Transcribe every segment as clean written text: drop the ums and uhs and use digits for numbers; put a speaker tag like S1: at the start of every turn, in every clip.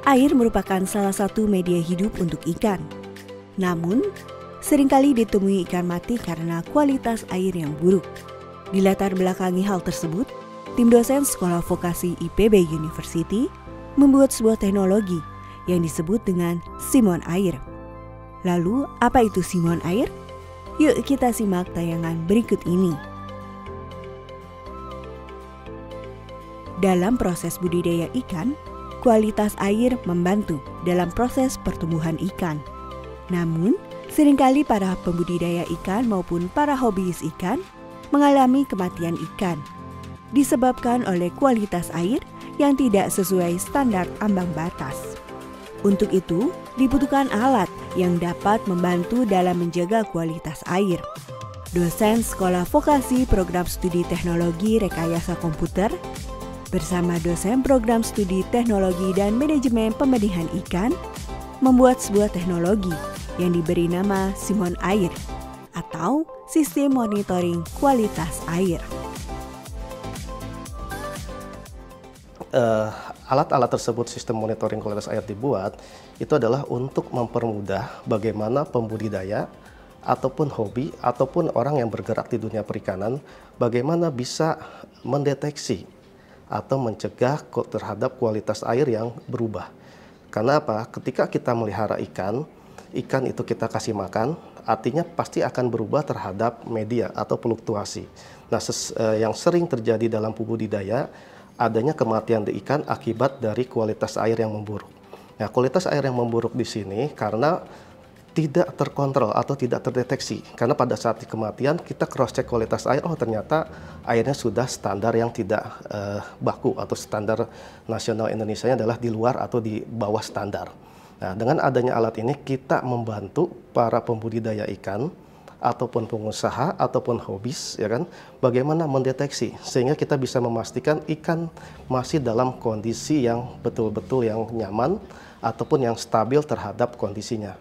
S1: Air merupakan salah satu media hidup untuk ikan. Namun, seringkali ditemui ikan mati karena kualitas air yang buruk. Di latar belakangi hal tersebut, tim dosen Sekolah Vokasi IPB University membuat sebuah teknologi yang disebut dengan Simon Air. Lalu, apa itu Simon Air? Yuk kita simak tayangan berikut ini. Dalam proses budidaya ikan, kualitas air membantu dalam proses pertumbuhan ikan. Namun, seringkali para pembudidaya ikan maupun para hobiis ikan mengalami kematian ikan disebabkan oleh kualitas air yang tidak sesuai standar ambang batas. Untuk itu, dibutuhkan alat yang dapat membantu dalam menjaga kualitas air. Dosen Sekolah Vokasi Program Studi Teknologi Rekayasa Komputer bersama dosen Program Studi Teknologi dan Manajemen Pembenihan Ikan membuat sebuah teknologi yang diberi nama Simon Air atau Sistem Monitoring Kualitas Air.
S2: Alat-alat tersebut, sistem monitoring kualitas air dibuat, itu adalah untuk mempermudah bagaimana pembudidaya ataupun hobi ataupun orang yang bergerak di dunia perikanan bagaimana bisa mendeteksi atau mencegah terhadap kualitas air yang berubah. Karena apa? Ketika kita melihara ikan itu kita kasih makan, artinya pasti akan berubah terhadap media atau fluktuasi. Nah, yang sering terjadi dalam budidaya adanya kematian di ikan akibat dari kualitas air yang memburuk. Nah, kualitas air yang memburuk di sini karena tidak terkontrol atau tidak terdeteksi. Karena pada saat di kematian kita cross check kualitas air, oh ternyata airnya sudah standar yang tidak baku atau standar nasional Indonesia adalah di luar atau di bawah standar. Nah, dengan adanya alat ini kita membantu para pembudidaya ikan ataupun pengusaha ataupun hobis, ya kan, bagaimana mendeteksi sehingga kita bisa memastikan ikan masih dalam kondisi yang betul-betul yang nyaman ataupun yang stabil terhadap kondisinya.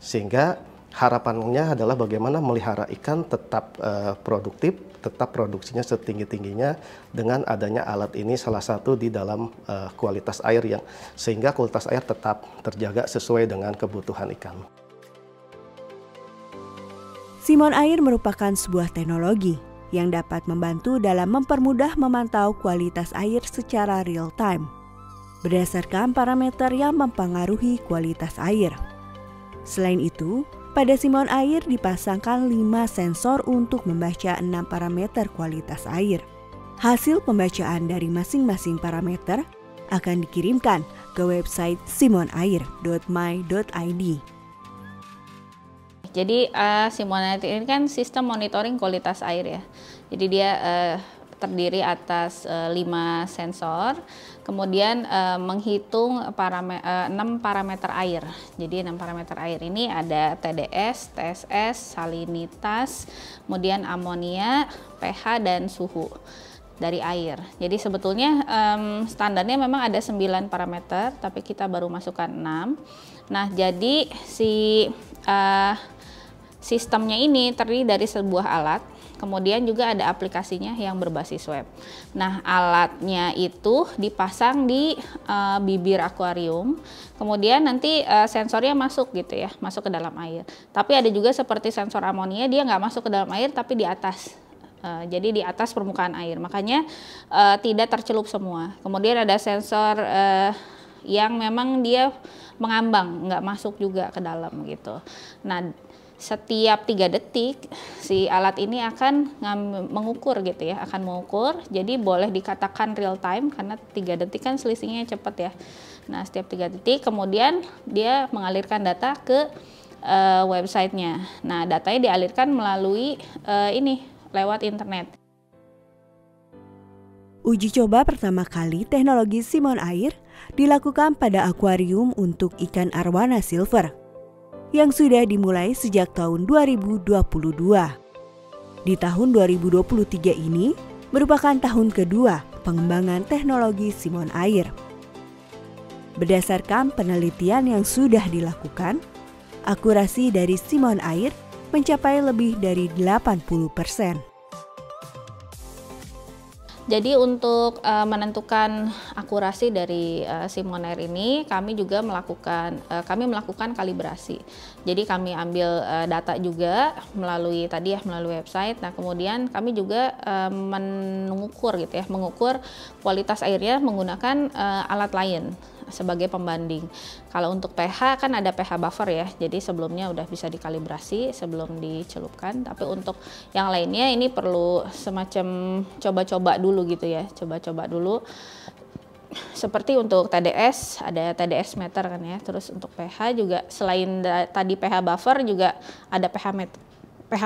S2: Sehingga harapannya adalah bagaimana melihara ikan tetap produktif, tetap produksinya setinggi-tingginya dengan adanya alat ini salah satu di dalam kualitas air yang sehingga kualitas air tetap terjaga sesuai dengan kebutuhan ikan.
S1: Simon Air merupakan sebuah teknologi yang dapat membantu dalam mempermudah memantau kualitas air secara real time berdasarkan parameter yang mempengaruhi kualitas air. Selain itu, pada Simon Air dipasangkan 5 sensor untuk membaca 6 parameter kualitas air. Hasil pembacaan dari masing-masing parameter akan dikirimkan ke website simonair.my.id.
S3: Jadi Simon Air ini kan sistem monitoring kualitas air ya. Jadi dia terdiri atas 5 sensor, kemudian menghitung 6 parameter air. Jadi 6 parameter air ini ada TDS, TSS, salinitas, kemudian amonia, pH, dan suhu dari air. Jadi sebetulnya standarnya memang ada 9 parameter, tapi kita baru masukkan 6. Nah, jadi si sistemnya ini terdiri dari sebuah alat, kemudian juga ada aplikasinya yang berbasis web. Nah, alatnya itu dipasang di bibir akuarium, kemudian nanti sensornya masuk gitu ya, masuk ke dalam air. Tapi ada juga seperti sensor amonia, dia nggak masuk ke dalam air tapi di atas. Jadi di atas permukaan air, makanya tidak tercelup semua. Kemudian ada sensor yang memang dia mengambang, nggak masuk juga ke dalam gitu. Nah, setiap 3 detik si alat ini akan mengukur gitu ya, akan mengukur. Jadi boleh dikatakan real time karena 3 detik kan selisihnya cepat ya. Nah, setiap 3 detik kemudian dia mengalirkan data ke websitenya. Nah, datanya dialirkan melalui lewat internet.
S1: Uji coba pertama kali teknologi Simon Air dilakukan pada akuarium untuk ikan arwana silver yang sudah dimulai sejak tahun 2022. Di tahun 2023 ini merupakan tahun kedua pengembangan teknologi Simon Air. Berdasarkan penelitian yang sudah dilakukan, akurasi dari Simon Air mencapai lebih dari 80%.
S3: Jadi untuk menentukan akurasi dari Simon Air ini, kami juga melakukan kalibrasi. Jadi kami ambil data juga melalui website. Nah kemudian kami juga mengukur kualitas airnya menggunakan alat lain sebagai pembanding. Kalau untuk pH kan ada pH buffer ya, jadi sebelumnya udah bisa dikalibrasi sebelum dicelupkan. Tapi untuk yang lainnya ini perlu semacam coba-coba dulu gitu ya, coba-coba dulu. Seperti untuk TDS, ada TDS meter kan ya. Terus untuk pH juga selain tadi pH buffer juga ada pH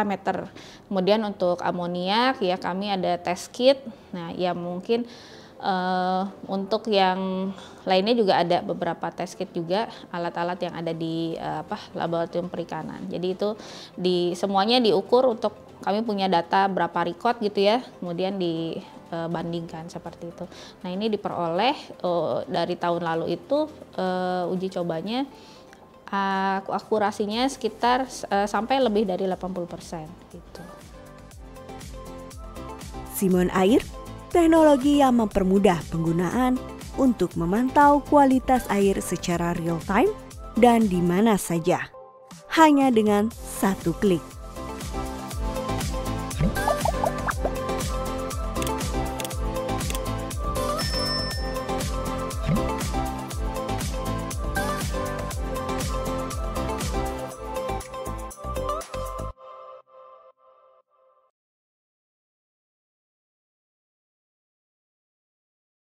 S3: meter. Kemudian untuk amoniak ya kami ada test kit. Nah ya mungkin untuk yang lainnya juga ada beberapa test kit juga, alat-alat yang ada di laboratorium perikanan. Jadi itu semuanya diukur untuk kami punya data berapa record gitu ya, kemudian dibandingkan seperti itu. Nah ini diperoleh dari tahun lalu itu uji cobanya akurasinya sekitar sampai lebih dari 80% gitu.
S1: Simon Air, teknologi yang mempermudah penggunaan untuk memantau kualitas air secara real time dan di mana saja, hanya dengan satu klik.